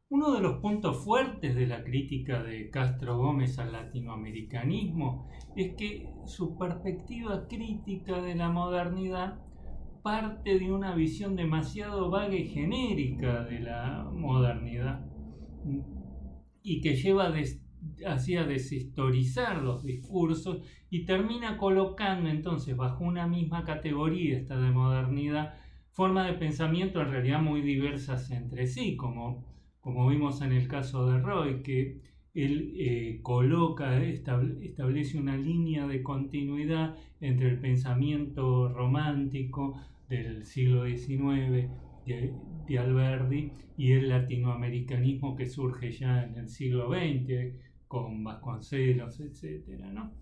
Uno de los puntos fuertes de la crítica de Castro Gómez al latinoamericanismo es que su perspectiva crítica de la modernidad parte de una visión demasiado vaga y genérica de la modernidad y que lleva hacia deshistorizar los discursos y termina colocando entonces bajo una misma categoría esta de modernidad formas de pensamiento en realidad muy diversas entre sí, como vimos en el caso de Roy, que él establece una línea de continuidad entre el pensamiento romántico del siglo XIX de Alberdi y el latinoamericanismo que surge ya en el siglo XX con Vasconcelos, etcétera, ¿no?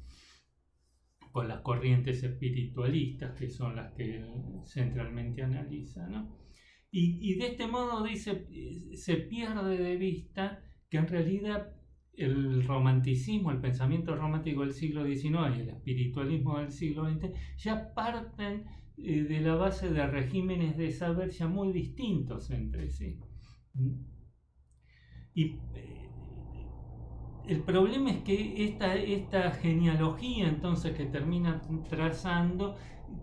Con las corrientes espiritualistas que son las que él centralmente analiza, ¿no? Y de este modo dice, se pierde de vista que en realidad el romanticismo, el pensamiento romántico del siglo XIX y el espiritualismo del siglo XX ya parten de la base de regímenes de saber ya muy distintos entre sí. Y el problema es que esta genealogía entonces que termina trazando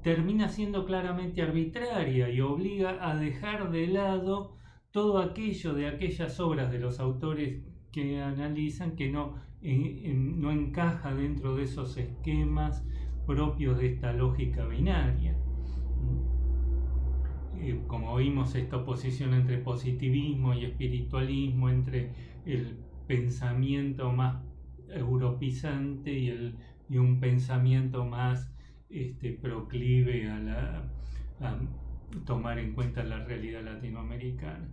termina siendo claramente arbitraria y obliga a dejar de lado todo aquello de aquellas obras de los autores que analizan que no encaja dentro de esos esquemas propios de esta lógica binaria. Como vimos, esta oposición entre positivismo y espiritualismo, entre el pensamiento más europizante y un pensamiento más proclive a tomar en cuenta la realidad latinoamericana.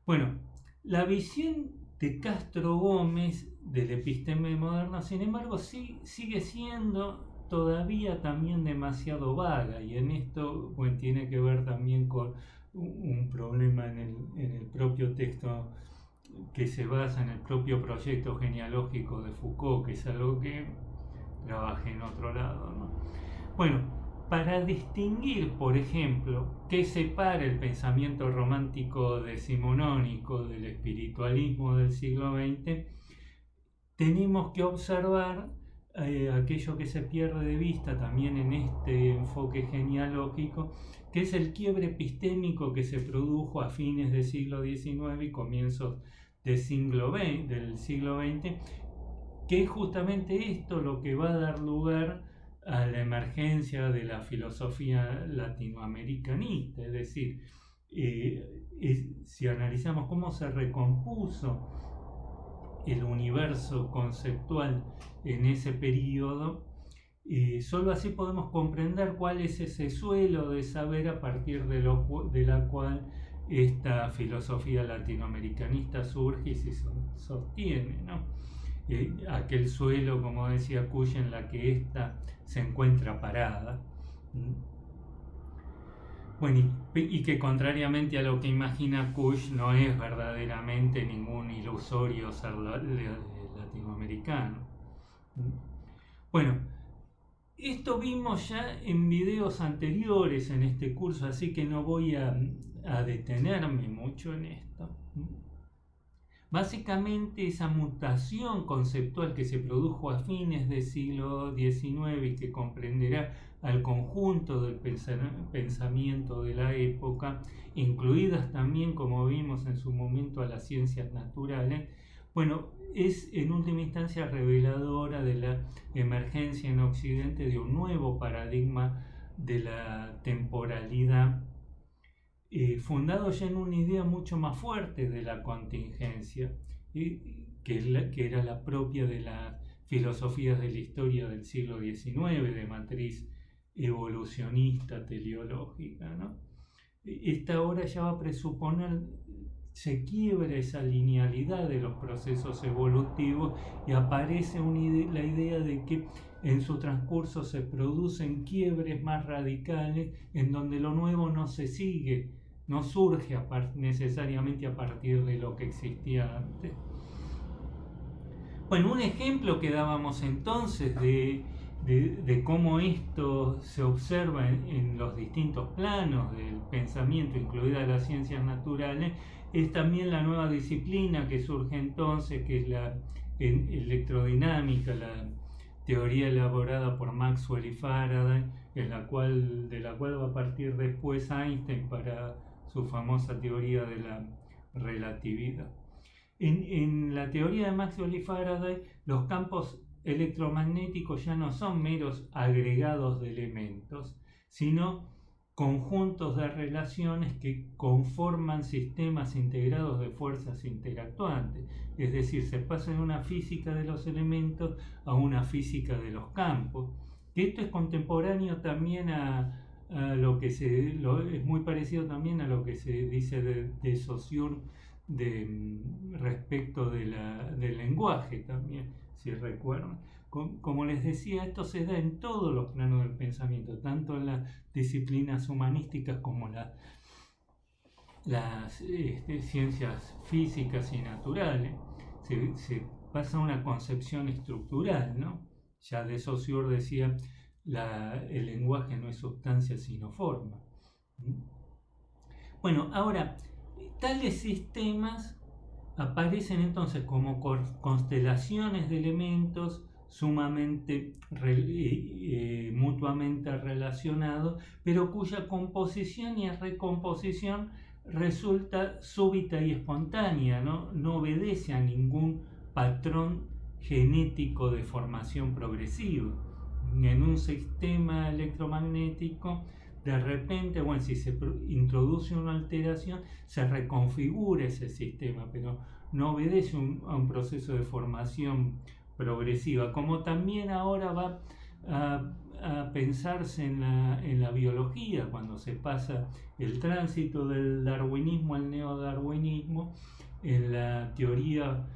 Bueno, la visión de Castro Gómez del episteme moderno, sin embargo, sigue siendo todavía también demasiado vaga, y en esto tiene que ver también con un problema en el propio texto que se basa en el propio proyecto genealógico de Foucault, que es algo que trabajé en otro lado, ¿no? Bueno, para distinguir, por ejemplo, qué separa el pensamiento romántico decimonónico del espiritualismo del siglo XX, tenemos que observar aquello que se pierde de vista también en este enfoque genealógico, que es el quiebre epistémico que se produjo a fines del siglo XIX y comienzos del siglo XX, que es justamente esto lo que va a dar lugar a la emergencia de la filosofía latinoamericanista, es decir, si analizamos cómo se recompuso el universo conceptual en ese periodo, solo así podemos comprender cuál es ese suelo de saber a partir de la cual esta filosofía latinoamericanista surge y se sostiene, ¿no? Aquel suelo, como decía Cush, en la que ésta se encuentra parada. Bueno, y que contrariamente a lo que imagina Kush, no es verdaderamente ningún ilusorio ser latinoamericano. Bueno, esto vimos ya en videos anteriores en este curso, así que no voy a detenerme mucho en esto. Básicamente esa mutación conceptual que se produjo a fines del siglo XIX y que comprenderá al conjunto del pensamiento de la época, incluidas también, como vimos en su momento, a las ciencias naturales, bueno, es en última instancia reveladora de la emergencia en Occidente de un nuevo paradigma de la temporalidad, fundado ya en una idea mucho más fuerte de la contingencia, que era la propia de las filosofías de la historia del siglo XIX, de matriz evolucionista, teleológica, ¿no? Esta obra ya va a presuponer, se quiebra esa linealidad de los procesos evolutivos y aparece la idea de que en su transcurso se producen quiebres más radicales en donde lo nuevo no se sigue, no surge necesariamente a partir de lo que existía antes. Bueno, un ejemplo que dábamos entonces de cómo esto se observa en los distintos planos del pensamiento, incluidas las ciencias naturales, es también la nueva disciplina que surge entonces, que es la electrodinámica, la teoría elaborada por Maxwell y Faraday, de la cual va a partir después Einstein para su famosa teoría de la relatividad. En la teoría de Maxwell y Faraday, los campos electromagnéticos ya no son meros agregados de elementos, sino conjuntos de relaciones que conforman sistemas integrados de fuerzas interactuantes. Es decir, se pasa de una física de los elementos a una física de los campos. Esto es contemporáneo también a lo que es muy parecido también a lo que se dice de Saussure respecto del lenguaje también, si recuerdan. Como les decía, esto se da en todos los planos del pensamiento, tanto en las disciplinas humanísticas como las ciencias físicas y naturales. Se pasa a una concepción estructural, ¿no? Ya de Saussure decía, el lenguaje no es sustancia sino forma. Bueno, ahora, tales sistemas aparecen entonces como constelaciones de elementos sumamente mutuamente relacionados, pero cuya composición y recomposición resulta súbita y espontánea, no obedece a ningún patrón genético de formación progresiva. En un sistema electromagnético, de repente, bueno, si se introduce una alteración, se reconfigura ese sistema, pero no obedece a un proceso de formación progresiva, como también ahora va a pensarse en la biología, cuando se pasa el tránsito del darwinismo al neodarwinismo, en la teoría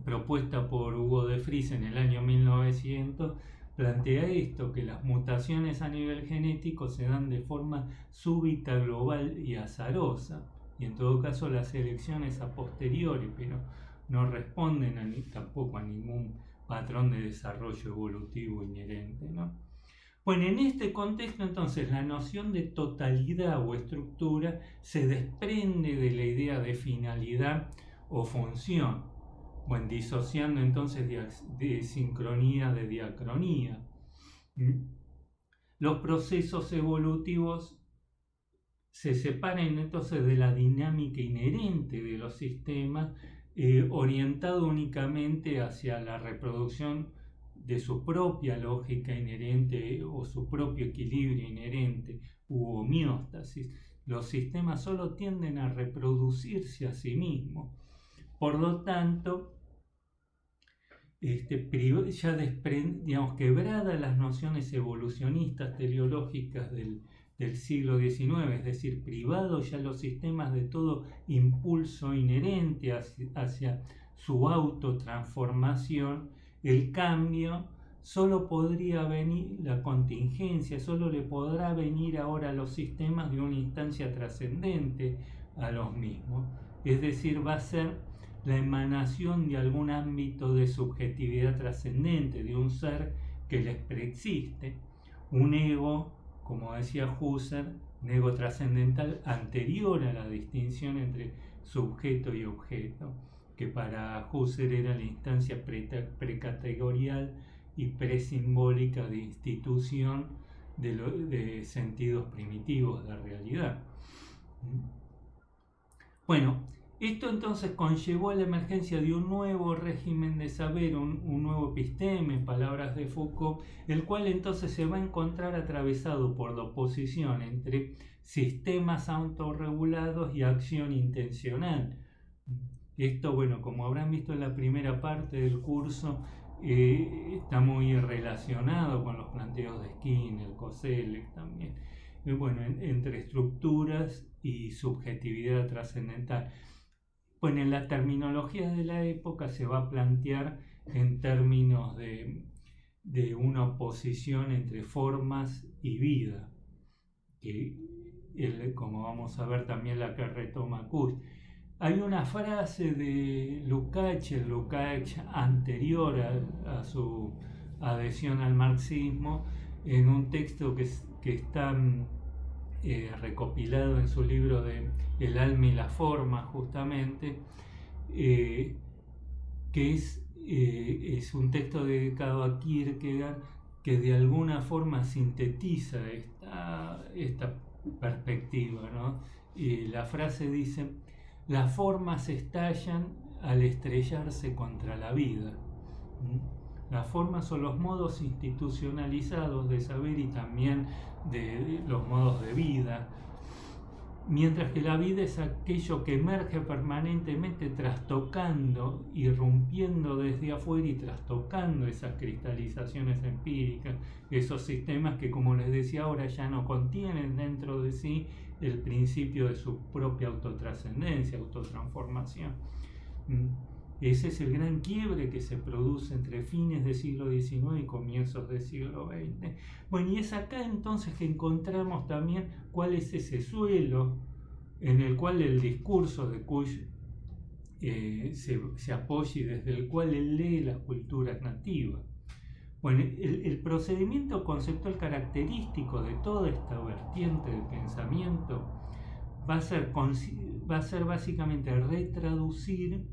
propuesta por Hugo de Vries en el año 1900, plantea esto, que las mutaciones a nivel genético se dan de forma súbita, global y azarosa, y en todo caso las selecciones a posteriori, pero no responden tampoco a ningún patrón de desarrollo evolutivo inherente, ¿no? Bueno, en este contexto entonces la noción de totalidad o estructura se desprende de la idea de finalidad o función, bueno, disociando entonces de sincronía de diacronía. Los procesos evolutivos se separan entonces de la dinámica inherente de los sistemas, orientado únicamente hacia la reproducción de su propia lógica inherente o su propio equilibrio inherente u homeostasis. Los sistemas solo tienden a reproducirse a sí mismos. Por lo tanto, ya quebradas las nociones evolucionistas teleológicas del siglo XIX, es decir, privados ya los sistemas de todo impulso inherente hacia su autotransformación, el cambio solo podría venir, la contingencia solo le podrá venir ahora a los sistemas de una instancia trascendente a los mismos, es decir, va a ser la emanación de algún ámbito de subjetividad trascendente, de un ser que les preexiste, un ego, como decía Husserl, un ego trascendental anterior a la distinción entre sujeto y objeto, que para Husserl era la instancia precategorial y presimbólica de institución de sentidos primitivos de realidad. Bueno, esto entonces conllevó a la emergencia de un nuevo régimen de saber, un nuevo episteme, en palabras de Foucault, el cual entonces se va a encontrar atravesado por la oposición entre sistemas autorregulados y acción intencional. Esto, bueno, como habrán visto en la primera parte del curso, está muy relacionado con los planteos de Skinner, Koselleck también. Bueno, entre estructuras y subjetividad trascendental. Bueno, en la terminología de la época se va a plantear en términos de una oposición entre formas y vida, que como vamos a ver también la que retoma Kusch. Hay una frase de Lukács anterior a su adhesión al marxismo, en un texto que está recopilado en su libro de El alma y la forma, justamente, que es un texto dedicado a Kierkegaard, que de alguna forma sintetiza esta perspectiva, ¿no? La frase dice: las formas estallan al estrellarse contra la vida. Las formas son los modos institucionalizados de saber y también de los modos de vida, mientras que la vida es aquello que emerge permanentemente, trastocando, irrumpiendo desde afuera y trastocando esas cristalizaciones empíricas, esos sistemas que, como les decía ahora, ya no contienen dentro de sí el principio de su propia autotrascendencia, autotransformación. Ese es el gran quiebre que se produce entre fines del siglo XIX y comienzos del siglo XX. Bueno, y es acá entonces que encontramos también cuál es ese suelo en el cual el discurso de Kusch se apoya y desde el cual él lee las culturas nativas. Bueno, el procedimiento conceptual característico de toda esta vertiente de pensamiento va a ser básicamente retraducir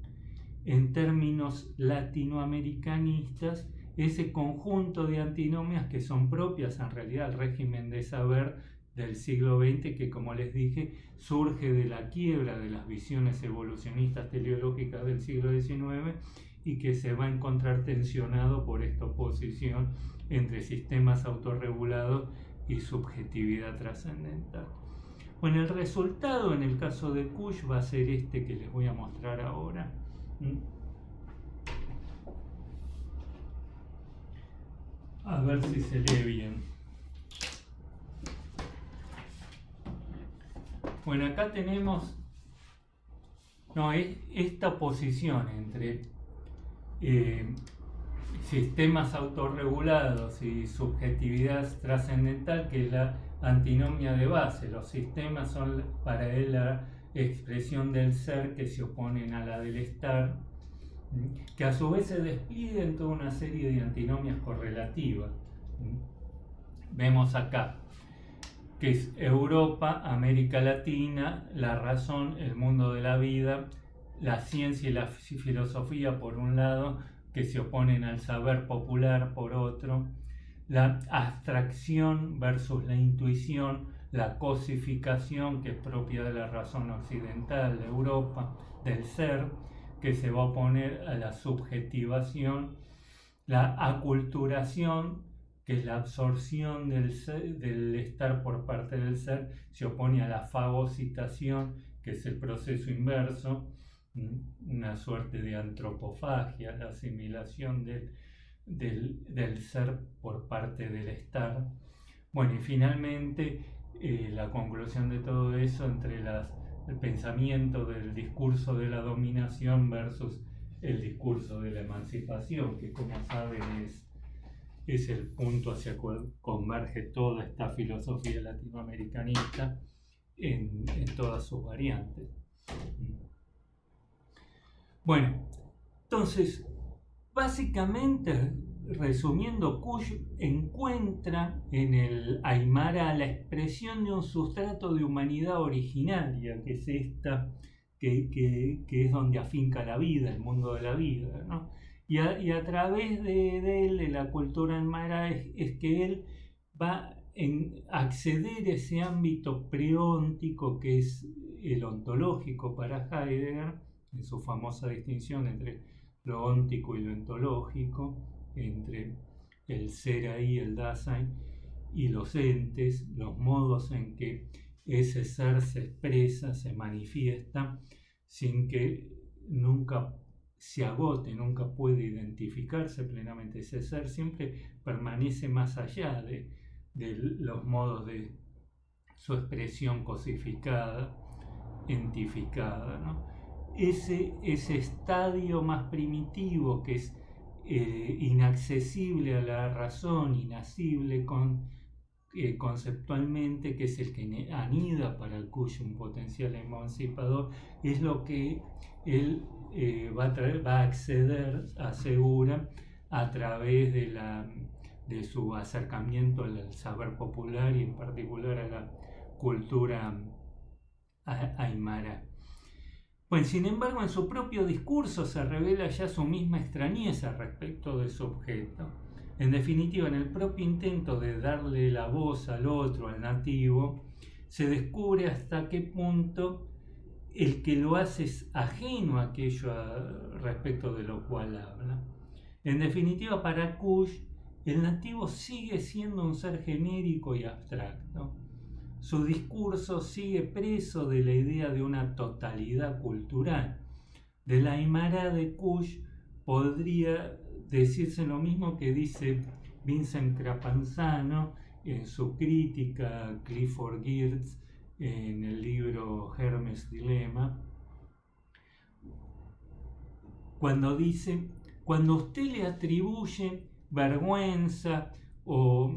en términos latinoamericanistas ese conjunto de antinomias que son propias en realidad al régimen de saber del siglo XX, que, como les dije, surge de la quiebra de las visiones evolucionistas teleológicas del siglo XIX y que se va a encontrar tensionado por esta oposición entre sistemas autorregulados y subjetividad trascendental. Bueno, el resultado en el caso de Kusch va a ser este que les voy a mostrar ahora. A ver si se lee bien. Bueno, acá tenemos esta oposición entre sistemas autorregulados y subjetividad trascendental, que es la antinomia de base. Los sistemas son para él la expresión del ser que se oponen a la del estar, que a su vez se despliega en toda una serie de antinomias correlativas. Vemos acá que es Europa, América Latina, la razón, el mundo de la vida, la ciencia y la filosofía por un lado, que se oponen al saber popular por otro, la abstracción versus la intuición, la cosificación, que es propia de la razón occidental de Europa, del ser, que se va a oponer a la subjetivación, la aculturación, que es la absorción del estar por parte del ser, se opone a la fagocitación, que es el proceso inverso, una suerte de antropofagia, la asimilación del ser por parte del estar. Bueno, y finalmente la conclusión de todo eso entre el pensamiento del discurso de la dominación versus el discurso de la emancipación, que, como saben, es el punto hacia el cual converge toda esta filosofía latinoamericanista en todas sus variantes. Bueno, entonces, básicamente, resumiendo, Kusch encuentra en el Aymara la expresión de un sustrato de humanidad originaria, que es esta, que es donde afinca la vida, el mundo de la vida, ¿no? Y a través de él, de la cultura aymara, es que él va a acceder a ese ámbito preóntico que es el ontológico para Heidegger, en su famosa distinción entre lo óntico y lo ontológico, entre el ser ahí, el Dasein, y los entes, los modos en que ese ser se expresa, se manifiesta, sin que nunca se agote, nunca puede identificarse plenamente. Ese ser siempre permanece más allá de los modos de su expresión cosificada, entificada, ¿no? Ese estadio más primitivo que es inaccesible a la razón, inasible conceptualmente, que es el que anida para el Kusch un potencial emancipador, es lo que él va a acceder, asegura, a través de su acercamiento al saber popular y en particular a la cultura aymara. Pues, sin embargo, en su propio discurso se revela ya su misma extrañeza respecto de su objeto. En definitiva, en el propio intento de darle la voz al otro, al nativo, se descubre hasta qué punto el que lo hace es ajeno a aquello respecto de lo cual habla. En definitiva, para Kush, el nativo sigue siendo un ser genérico y abstracto. Su discurso sigue preso de la idea de una totalidad cultural. De la Aymara de Kush podría decirse lo mismo que dice Vincent Crapanzano en su crítica a Clifford Geertz en el libro Hermes Dilema, cuando dice: cuando usted le atribuye vergüenza o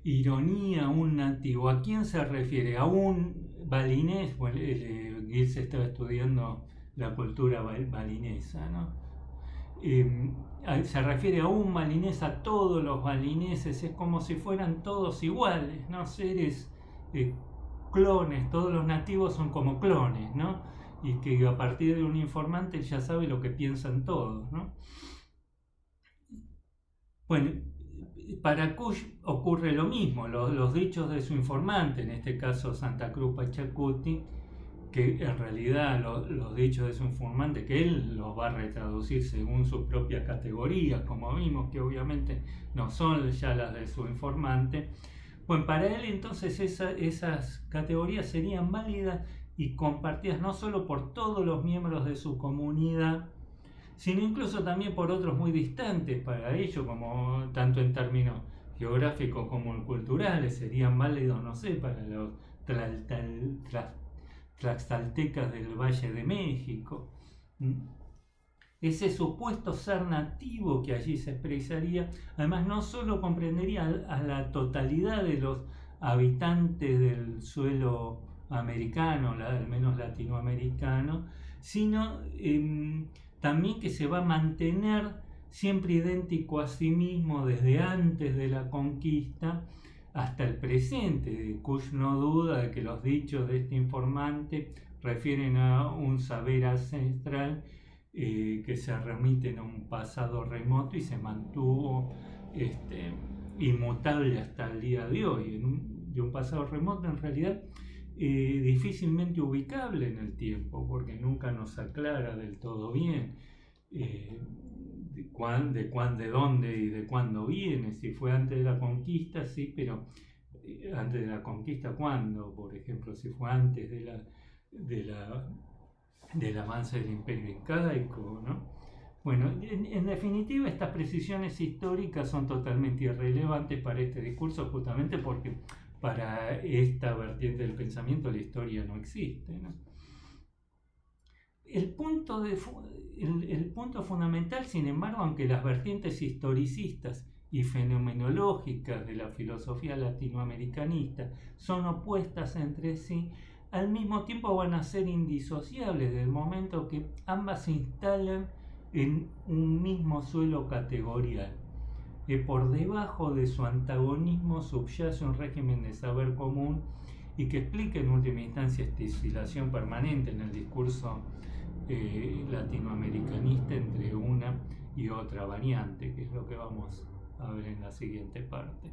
ironía a un nativo, ¿a quién se refiere? ¿A un balinés? Bueno, Geertz estaba estudiando la cultura balinesa, ¿no? Se refiere a un balinés, a todos los balineses, es como si fueran todos iguales, ¿no? Seres clones, todos los nativos son como clones, ¿no? Y que a partir de un informante ya sabe lo que piensan todos, ¿no? Bueno, para Kush ocurre lo mismo, los dichos de su informante, en este caso Santa Cruz Pachacuti, que en realidad los dichos de su informante, que él los va a retraducir según sus propias categorías, como vimos, que obviamente no son ya las de su informante. Bueno, para él entonces esas categorías serían válidas y compartidas no solo por todos los miembros de su comunidad, sino incluso también por otros muy distantes para ello, como tanto en términos geográficos como culturales, serían válidos, no sé, para los tlaxcaltecas del Valle de México. Ese supuesto ser nativo que allí se expresaría, además no solo comprendería a la totalidad de los habitantes del suelo americano, al menos latinoamericano, sino también que se va a mantener siempre idéntico a sí mismo desde antes de la conquista hasta el presente. Kush no duda de que los dichos de este informante refieren a un saber ancestral que se remiten a un pasado remoto y se mantuvo inmutable hasta el día de hoy, de un pasado remoto en realidad difícilmente ubicable en el tiempo, porque nunca nos aclara del todo bien de dónde y de cuándo viene. Si fue antes de la conquista, sí, pero antes de la conquista, ¿cuándo? Por ejemplo, si fue antes del avance del Imperio Incaico, ¿no? Bueno, en definitiva, estas precisiones históricas son totalmente irrelevantes para este discurso, justamente porque para esta vertiente del pensamiento la historia no existe, ¿no? El punto fundamental, sin embargo, aunque las vertientes historicistas y fenomenológicas de la filosofía latinoamericanista son opuestas entre sí, al mismo tiempo van a ser indisociables del momento que ambas se instalan en un mismo suelo categorial. Que por debajo de su antagonismo subyace un régimen de saber común y que explica en última instancia esta oscilación permanente en el discurso latinoamericanista entre una y otra variante, que es lo que vamos a ver en la siguiente parte.